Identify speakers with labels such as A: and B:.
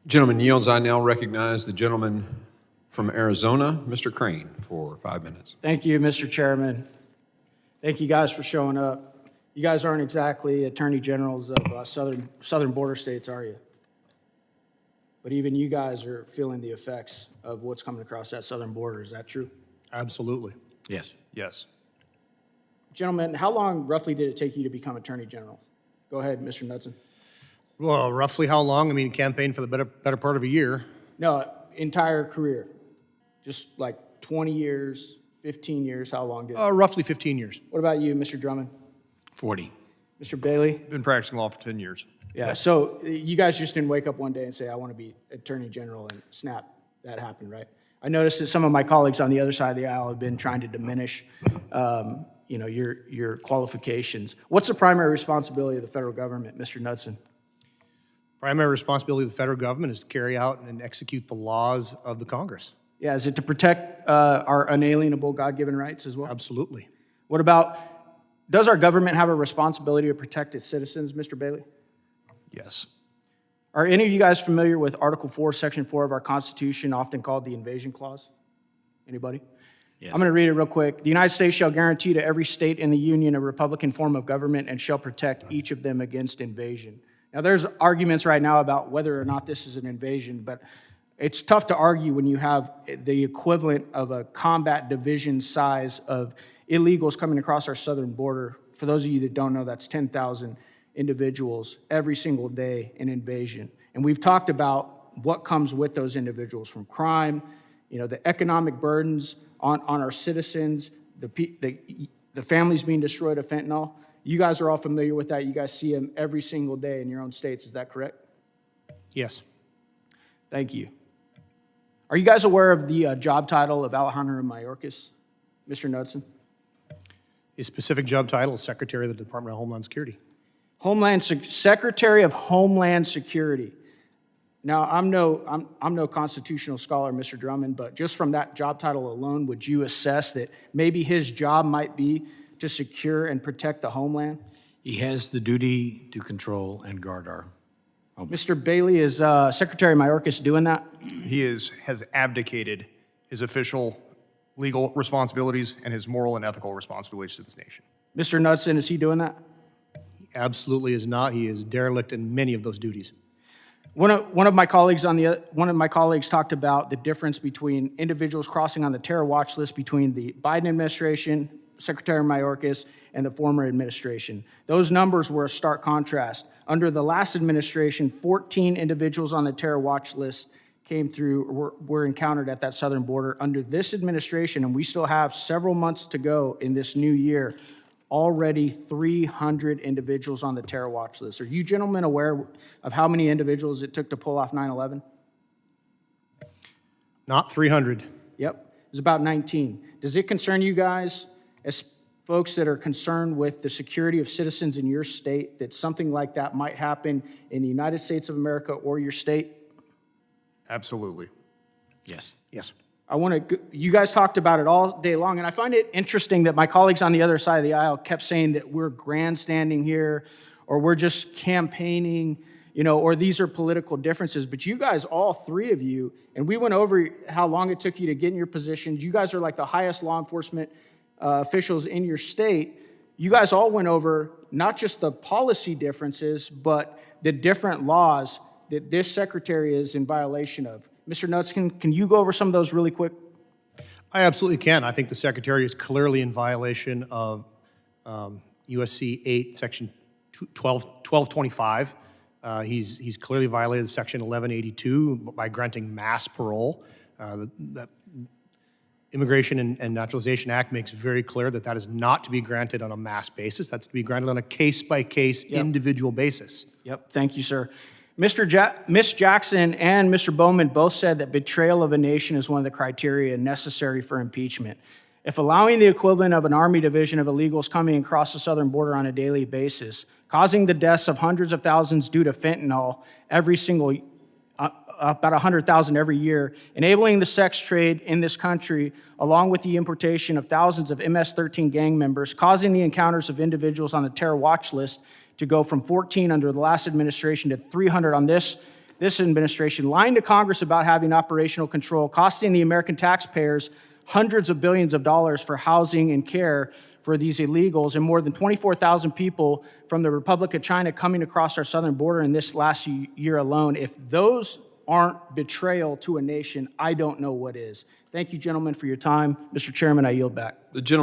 A: Gentleman yields. I now recognize the gentleman from Arizona, Mr. Crane, for 5 minutes.
B: Thank you, Mr. Chairman. Thank you guys for showing up. You guys aren't exactly attorney generals of southern border states, are you? But even you guys are feeling the effects of what's coming across that southern border. Is that true?
C: Absolutely.
D: Yes.
C: Yes.
B: Gentlemen, how long roughly did it take you to become attorney general? Go ahead, Mr. Knudsen.
C: Well, roughly how long? I mean, campaigned for the better part of a year.
B: No, entire career. Just like 20 years, 15 years, how long did it?
C: Roughly 15 years.
B: What about you, Mr. Drummond?
D: 40.
B: Mr. Bailey?
E: Been practicing law for 10 years.
B: Yeah, so you guys just didn't wake up one day and say, I want to be attorney general, and snap, that happened, right? I noticed that some of my colleagues on the other side of the aisle have been trying to diminish your qualifications. What's the primary responsibility of the federal government, Mr. Knudsen?
C: Primary responsibility of the federal government is to carry out and execute the laws of the Congress.
B: Yeah, is it to protect our unalienable God-given rights as well?
C: Absolutely.
B: What about, does our government have a responsibility to protect its citizens, Mr. Bailey?
E: Yes.
B: Are any of you guys familiar with Article 4, Section 4 of our Constitution, often called the Invasion Clause? Anybody?
D: Yes.
B: I'm going to read it real quick. The United States shall guarantee to every state in the Union a republican form of government and shall protect each of them against invasion. Now, there's arguments right now about whether or not this is an invasion, but it's tough to argue when you have the equivalent of a combat division size of illegals coming across our southern border. For those of you that don't know, that's 10,000 individuals every single day in invasion. And we've talked about what comes with those individuals from crime, the economic burdens on our citizens, the families being destroyed of fentanyl. You guys are all familiar with that. You guys see them every single day in your own states. Is that correct?
C: Yes.
B: Thank you. Are you guys aware of the job title of Alejandro Maryokas, Mr. Knudsen?
C: His specific job title is Secretary of the Department of Homeland Security.
B: Secretary of Homeland Security. Now, I'm no constitutional scholar, Mr. Drummond, but just from that job title alone, would you assess that maybe his job might be to secure and protect the homeland?
D: He has the duty to control and guard our homeland.
B: Mr. Bailey, is Secretary Mayorkas doing that?
E: He has abdicated his official legal responsibilities and his moral and ethical responsibilities to this nation.
B: Mr. Knudsen, is he doing that?
C: He absolutely is not. He is derelict in many of those duties.
B: One of my colleagues talked about the difference between individuals crossing on the terror watch list between the Biden administration, Secretary Mayorkas, and the former administration. Those numbers were a stark contrast. Under the last administration, 14 individuals on the terror watch list came through, were encountered at that southern border. Under this administration, and we still have several months to go in this new year, already 300 individuals on the terror watch list. Are you gentlemen aware of how many individuals it took to pull off 9/11?
C: Not 300.
B: Yep, it was about 19. Does it concern you guys, as folks that are concerned with the security of citizens in your state, that something like that might happen in the United States of America or your state?
E: Absolutely.
D: Yes.
C: Yes.
B: You guys talked about it all day long, and I find it interesting that my colleagues on the other side of the aisle kept saying that we're grandstanding here, or we're just campaigning, or these are political differences. But you guys, all three of you, and we went over how long it took you to get in your positions. You guys are like the highest law enforcement officials in your state. You guys all went over not just the policy differences, but the different laws that this secretary is in violation of. Mr. Knudsen, can you go over some of those really quick?
C: I absolutely can. I think the Secretary is clearly in violation of USC 8, Section 1225. He's clearly violated Section 1182 by granting mass parole. The Immigration and Naturalization Act makes very clear that that is not to be granted on a mass basis. That's to be granted on a case-by-case, individual basis.
B: Yep, thank you, sir. Ms. Jackson and Mr. Bowman both said that betrayal of a nation is one of the criteria necessary for impeachment. If allowing the equivalent of an army division of illegals coming across the southern border on a daily basis, causing the deaths of hundreds of thousands due to fentanyl every single, about 100,000 every year, enabling the sex trade in this country, along with the importation of thousands of MS-13 gang members, causing the encounters of individuals on the terror watch list to go from 14 under the last administration to 300 on this this administration, lying to Congress about having operational control, costing the American taxpayers hundreds of billions of dollars for housing and care for these illegals, and more than 24,000 people from the Republic of China coming across our southern border in this last year alone. If those aren't betrayal to a nation, I don't know what is. Thank you, gentlemen, for your time. Mr. Chairman, I yield back.
A: The gentleman